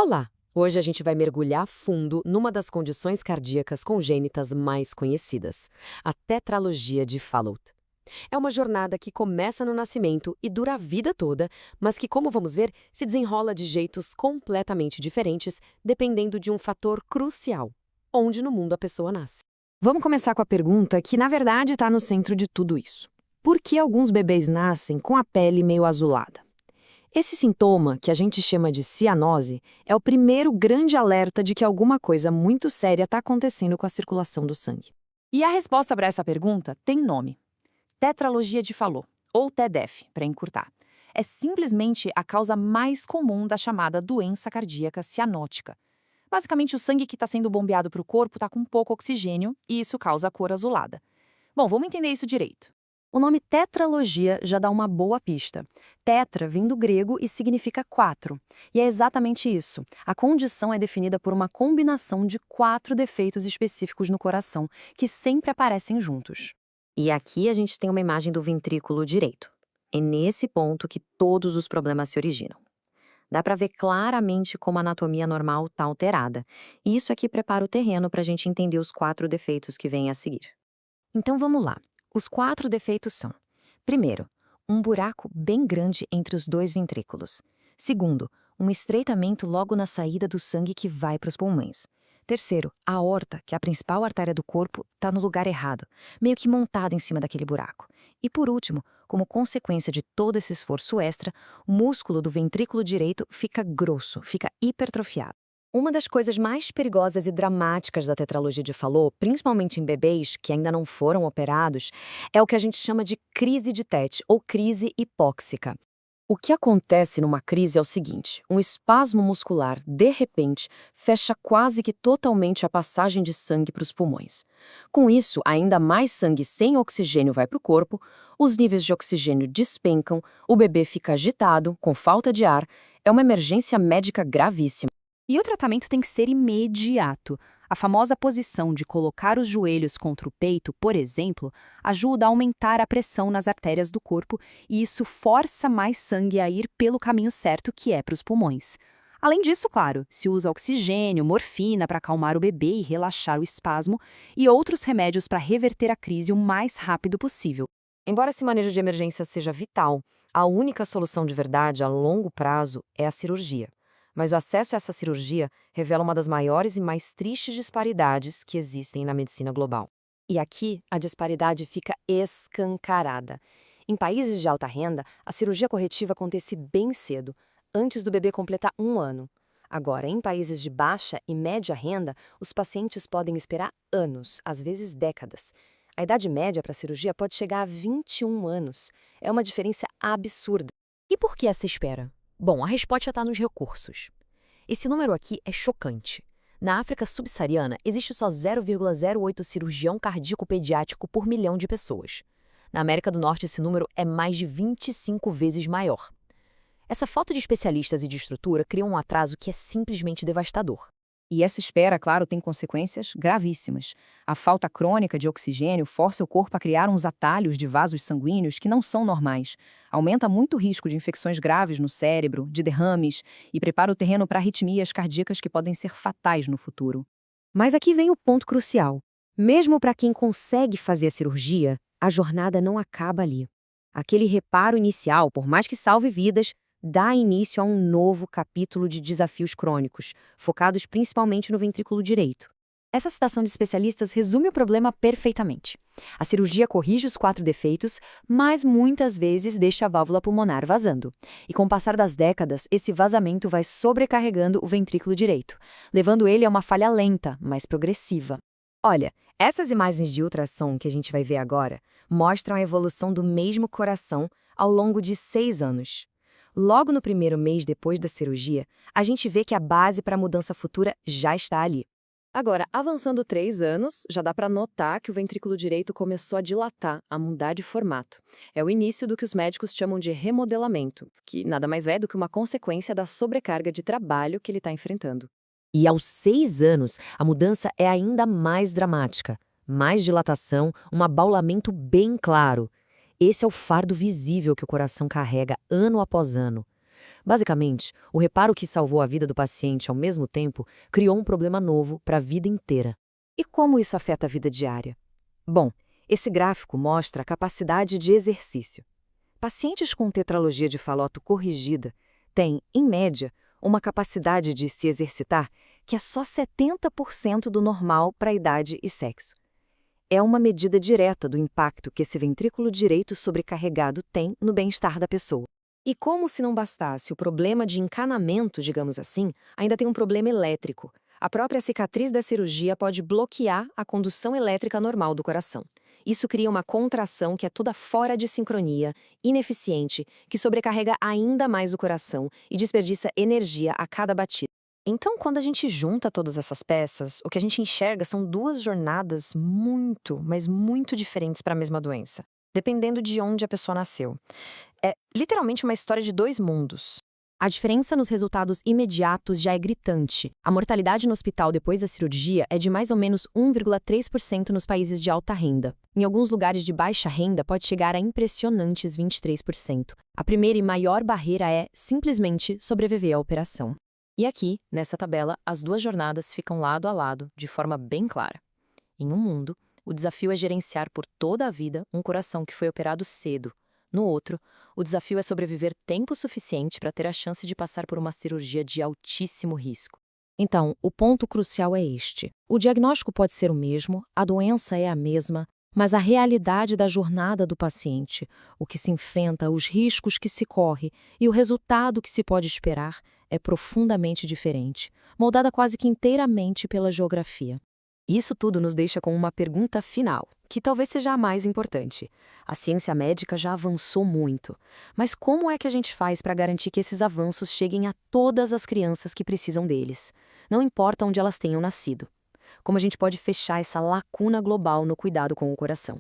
Olá! Hoje a gente vai mergulhar fundo numa das condições cardíacas congênitas mais conhecidas, a tetralogia de Fallot. É uma jornada que começa no nascimento e dura a vida toda, mas que, como vamos ver, se desenrola de jeitos completamente diferentes, dependendo de um fator crucial: onde no mundo a pessoa nasce. Vamos começar com a pergunta que, na verdade, está no centro de tudo isso. Por que alguns bebês nascem com a pele meio azulada? Esse sintoma, que a gente chama de cianose, é o primeiro grande alerta de que alguma coisa muito séria está acontecendo com a circulação do sangue. E a resposta para essa pergunta tem nome: tetralogia de Fallot, ou TEDF, para encurtar. É simplesmente a causa mais comum da chamada doença cardíaca cianótica. Basicamente, o sangue que está sendo bombeado para o corpo está com pouco oxigênio e isso causa a cor azulada. Bom, vamos entender isso direito. O nome tetralogia já dá uma boa pista. Tetra vem do grego e significa 4. E é exatamente isso. A condição é definida por uma combinação de 4 defeitos específicos no coração, que sempre aparecem juntos. E aqui a gente tem uma imagem do ventrículo direito. É nesse ponto que todos os problemas se originam. Dá para ver claramente como a anatomia normal está alterada. E isso aqui prepara o terreno para a gente entender os 4 defeitos que vêm a seguir. Então vamos lá. Os 4 defeitos são: primeiro, um buraco bem grande entre os 2 ventrículos. Segundo, um estreitamento logo na saída do sangue que vai para os pulmões. Terceiro, a aorta, que é a principal artéria do corpo, está no lugar errado, meio que montada em cima daquele buraco. E por último, como consequência de todo esse esforço extra, o músculo do ventrículo direito fica grosso, fica hipertrofiado. Uma das coisas mais perigosas e dramáticas da tetralogia de Fallot, principalmente em bebês que ainda não foram operados, é o que a gente chama de crise de TET, ou crise hipóxica. O que acontece numa crise é o seguinte: um espasmo muscular, de repente, fecha quase que totalmente a passagem de sangue para os pulmões. Com isso, ainda mais sangue sem oxigênio vai para o corpo, os níveis de oxigênio despencam, o bebê fica agitado, com falta de ar. É uma emergência médica gravíssima. E o tratamento tem que ser imediato. A famosa posição de colocar os joelhos contra o peito, por exemplo, ajuda a aumentar a pressão nas artérias do corpo e isso força mais sangue a ir pelo caminho certo, que é para os pulmões. Além disso, claro, se usa oxigênio, morfina para acalmar o bebê e relaxar o espasmo e outros remédios para reverter a crise o mais rápido possível. Embora esse manejo de emergência seja vital, a única solução de verdade a longo prazo é a cirurgia. Mas o acesso a essa cirurgia revela uma das maiores e mais tristes disparidades que existem na medicina global. E aqui, a disparidade fica escancarada. Em países de alta renda, a cirurgia corretiva acontece bem cedo, antes do bebê completar 1 ano. Agora, em países de baixa e média renda, os pacientes podem esperar anos, às vezes décadas. A idade média para a cirurgia pode chegar a 21 anos. É uma diferença absurda. E por que essa espera? Bom, a resposta está nos recursos. Esse número aqui é chocante. Na África subsaariana, existe só 0,08 cirurgião cardíaco pediátrico por milhão de pessoas. Na América do Norte, esse número é mais de 25 vezes maior. Essa falta de especialistas e de estrutura cria um atraso que é simplesmente devastador. E essa espera, claro, tem consequências gravíssimas. A falta crônica de oxigênio força o corpo a criar uns atalhos de vasos sanguíneos que não são normais. Aumenta muito o risco de infecções graves no cérebro, de derrames, e prepara o terreno para arritmias cardíacas que podem ser fatais no futuro. Mas aqui vem o ponto crucial. Mesmo para quem consegue fazer a cirurgia, a jornada não acaba ali. Aquele reparo inicial, por mais que salve vidas, dá início a um novo capítulo de desafios crônicos, focados principalmente no ventrículo direito. Essa citação de especialistas resume o problema perfeitamente. A cirurgia corrige os 4 defeitos, mas muitas vezes deixa a válvula pulmonar vazando. E com o passar das décadas, esse vazamento vai sobrecarregando o ventrículo direito, levando ele a uma falha lenta, mas progressiva. Olha, essas imagens de ultrassom que a gente vai ver agora mostram a evolução do mesmo coração ao longo de 6 anos. Logo no primeiro mês depois da cirurgia, a gente vê que a base para a mudança futura já está ali. Agora, avançando 3 anos, já dá para notar que o ventrículo direito começou a dilatar, a mudar de formato. É o início do que os médicos chamam de remodelamento, que nada mais é do que uma consequência da sobrecarga de trabalho que ele está enfrentando. E aos 6 anos, a mudança é ainda mais dramática. Mais dilatação, um abaulamento bem claro. Esse é o fardo visível que o coração carrega ano após ano. Basicamente, o reparo que salvou a vida do paciente ao mesmo tempo criou um problema novo para a vida inteira. E como isso afeta a vida diária? Bom, esse gráfico mostra a capacidade de exercício. Pacientes com tetralogia de Fallot corrigida têm, em média, uma capacidade de se exercitar que é só 70% do normal para a idade e sexo. É uma medida direta do impacto que esse ventrículo direito sobrecarregado tem no bem-estar da pessoa. E como se não bastasse o problema de encanamento, digamos assim, ainda tem um problema elétrico. A própria cicatriz da cirurgia pode bloquear a condução elétrica normal do coração. Isso cria uma contração que é toda fora de sincronia, ineficiente, que sobrecarrega ainda mais o coração e desperdiça energia a cada batida. Então, quando a gente junta todas essas peças, o que a gente enxerga são duas jornadas muito, mas muito diferentes para a mesma doença, dependendo de onde a pessoa nasceu. É literalmente uma história de dois mundos. A diferença nos resultados imediatos já é gritante. A mortalidade no hospital depois da cirurgia é de mais ou menos 1,3% nos países de alta renda. Em alguns lugares de baixa renda pode chegar a impressionantes 23%. A primeira e maior barreira é, simplesmente, sobreviver à operação. E aqui, nessa tabela, as duas jornadas ficam lado a lado, de forma bem clara. Em um mundo, o desafio é gerenciar por toda a vida um coração que foi operado cedo. No outro, o desafio é sobreviver tempo suficiente para ter a chance de passar por uma cirurgia de altíssimo risco. Então, o ponto crucial é este. O diagnóstico pode ser o mesmo, a doença é a mesma, mas a realidade da jornada do paciente, o que se enfrenta, os riscos que se corre e o resultado que se pode esperar é profundamente diferente, moldada quase que inteiramente pela geografia. Isso tudo nos deixa com uma pergunta final, que talvez seja a mais importante. A ciência médica já avançou muito, mas como é que a gente faz para garantir que esses avanços cheguem a todas as crianças que precisam deles, não importa onde elas tenham nascido? Como a gente pode fechar essa lacuna global no cuidado com o coração?